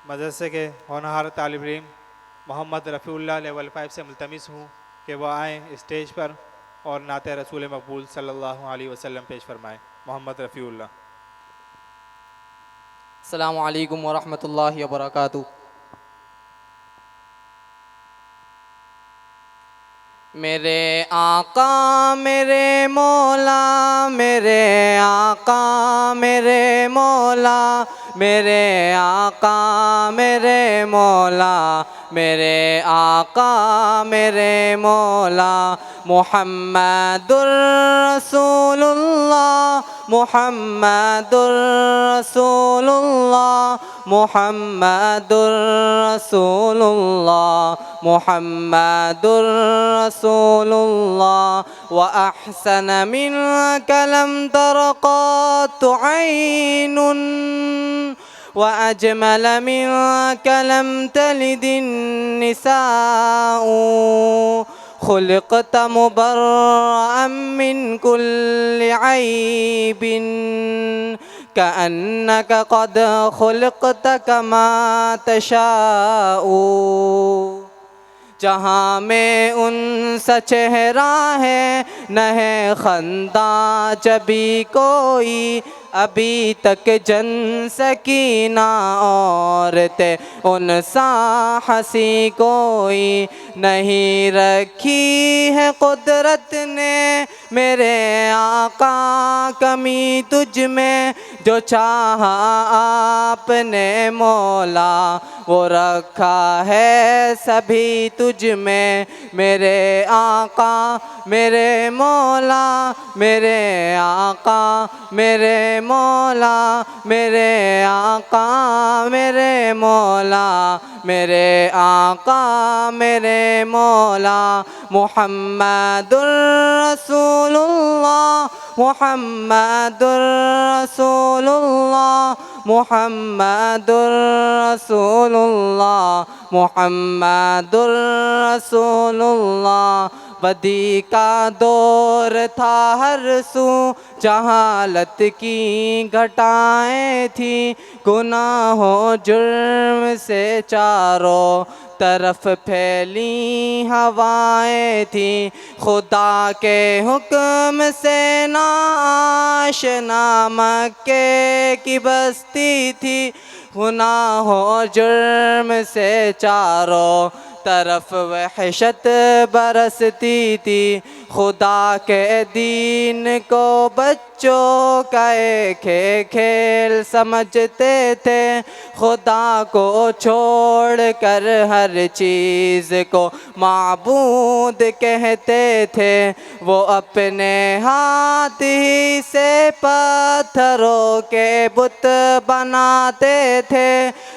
मदरसे के होनहार तालिब इल्म मोहम्मद रफ़ीउल्लाह लेवल 5 से मुल्तमिस हूँ कि वह आएँ स्टेज पर और नाते रसूल मकबूल सल्लल्लाहु अलैहि वसल्लम पेश फरमाएँ। मोहम्मद रफ़ीउल्लाह। अस्सलामु अलैकुम वरहमतुल्लाहि वबरकातुहू। मेरे आका मेरे मौला, मेरे आका मेरे मौला, मेरे आका मेरे मौला, मेरे आका मेरे मौला, मुहम्मदुर रसूलुल्लाह, मुहम्मदुर रसूलुल्लाह, मुहम्मदुर रसूलुल्लाह, मुहम्मदुर रसूलुल्लाह। व अहसन मिनक लम तरक़त ऐनुन, व अजमल मिनक लम तलिदिन निसाउ, खुलिक़त मुबर्रअन मिन कुल्लि ऐबिन, कअन्नक क़द खुलिक़त कमा तशाउ। जहाँ में उनसा चेहरा है न है खंदा जबी कोई, अभी तक जन सकीना औरतें उनसा हंसी कोई नहीं रखी है कुदरत ने मेरे आका कमी तुझ में, जो चाहा आपने मौला वो रखा है सभी तुझ में। मेरे आका मेरे मौला, मेरे आका मेरे मौला, मेरे आका मेरे मौला, मेरे आका मेरे मौला, मुहम्मदुर रसूलुल्लाह, मुहम्मदुर रसूलुल्लाह, मुहम्मदुर रसूलुल्लाह, मुहम्मदुर रसूलुल्लाह। बदी का दौर था हर सू, जहालत की घटाएं थी, गुनाहों जुर्म से चारों तरफ फैली हवाएं थी। खुदा के हुक्म से नाशना मक्के की बस्ती थी, गुनाहों जुर्म से चारों तरफ वहशत बरसती थी। खुदा के दीन को बच्चों का एक खेल समझते थे, खुदा को छोड़ कर हर चीज़ को माबूद कहते थे। वो अपने हाथ ही से पत्थरों के बुत बनाते थे,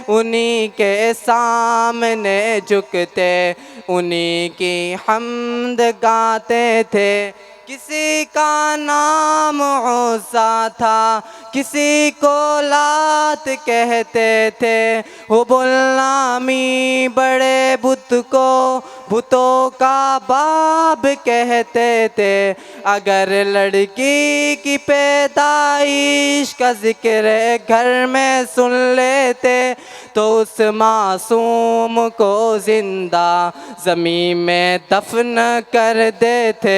उन्हीं के सामने झुकते उन्हीं की हम्द गाते थे। किसी का नाम ऊसा था, किसी को लात कहते थे, हुबुल नामी बड़े बुत को बुतों का बाप कहते थे। अगर लड़की की पैदाइश का जिक्र घर में सुन लेते, तो उस मासूम को जिंदा ज़मीन में दफन कर देते।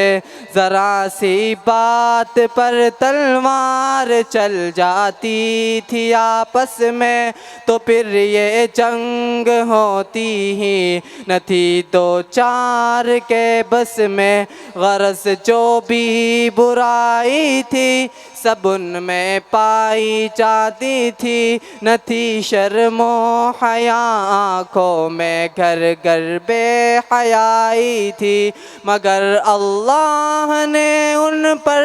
ज़रा सी बात पर तलवार चल जाती थी आपस में, तो फिर ये जंग होती ही न थी दो चार के बस में। गरज जो भी बुराई थी सब उनमें पाई जाती थी, न थी शर्मो हया आँखों में घर घर बेहयाई थी। मगर अल्लाह ने उन पर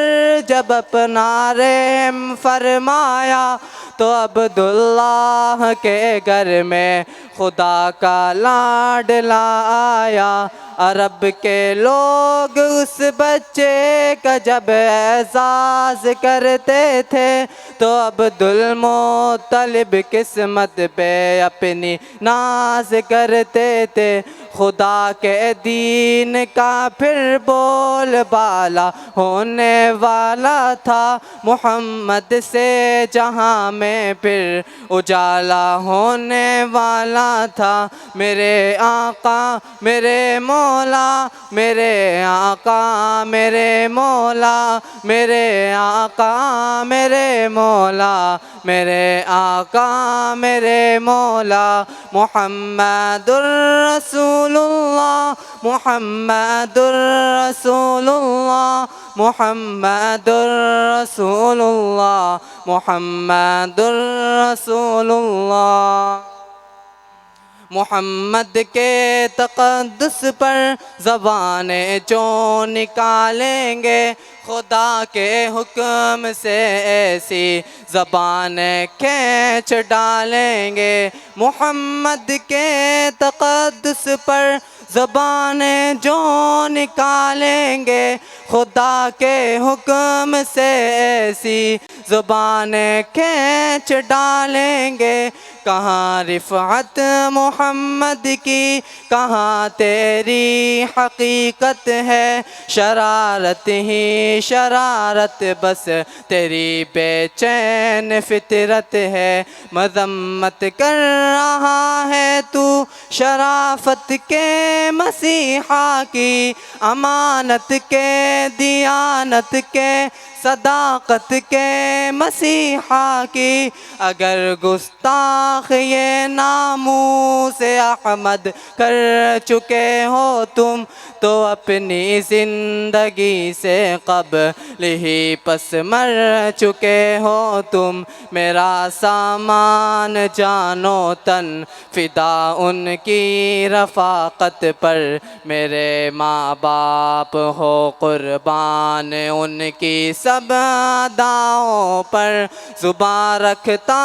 जब अपना रहम फरमाया, तो अब्दुल्लाह के घर में खुदा का लाडला आया। अरब के लोग उस बच्चे का जब एजाज़ करते थे, तो अब्दुल मुत्तलिब किस्मत पे अपनी नाज करते थे। खुदा के दीन का फिर बोलबाला होने वाला था। मोहम्मद से जहाँ में फिर उजाला होने वाला था। मेरे आका मेरे मौला, मेरे आका मेरे मौला, मेरे आका मेरे मौला, मेरे आका मेरे मौला। मुहम्मदुर रसूलुल्लाह, मुहम्मदुर रसूलुल्लाह, मुहम्मदुर रसूलुल्लाह, मुहम्मदुर रसूलुल्लाह। मोहम्मद के तक़द्दुस पर ज़बानें जो निकालेंगे, खुदा के हुक्म से ऐसी ज़बानें खींच डालेंगे। मोहम्मद के तक़द्दुस पर ज़बानें जो निकालेंगे, खुदा के हुक्म से ऐसी ज़बानें खींच डालेंगे। कहाँ रिफ़अत मोहम्मद की, कहाँ तेरी हकीकत है। शरारत ही शरारत बस तेरी बेचैन फितरत है। मज़म्मत कर रहा है तू शराफत के मसीहा की, अमानत के दियानत के सदाकत के मसीहा की। अगर गुस्ताख ये नामूस अहमद कर चुके हो तुम, तो अपनी ज़िंदगी से क़ब्ल ही पस मर चुके हो तुम। मेरा सामान जानो तन फ़िदा उनकी रफ़ाक़त पर, मेरे माँ बाप हो क़ुरबान उनकी सब अदाओं पर। ज़ुबान रखता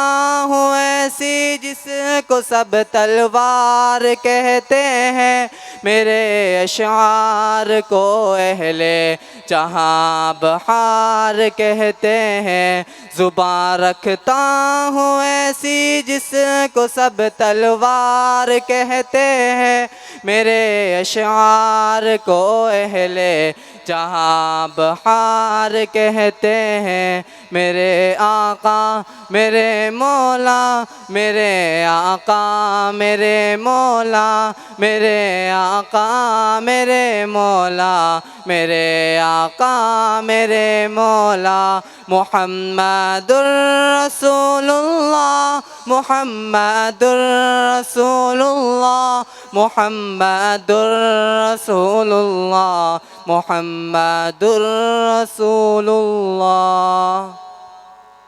हूँ ऐसी जिसको सब तलवार कहते हैं, मेरे अशार को अहले जहाँ बहार कहते हैं। ज़ुबान रखता हूँ ऐसी जिसको सब तलवार कहते हैं, मेरे अशार को अहले जहाँ बहार कहते हैं। मेरे आका मेरे मौला, मेरे आका मेरे मौला, मेरे आका मेरे मौला, मेरे आका मेरे मौला। मुहम्मदुर रसूलुल्लाह, मुहम्मदुर रसूलुल्लाह, मुहम्मदुर रसूलुल्लाह, मुहम्मदुर रसूलुल्लाह।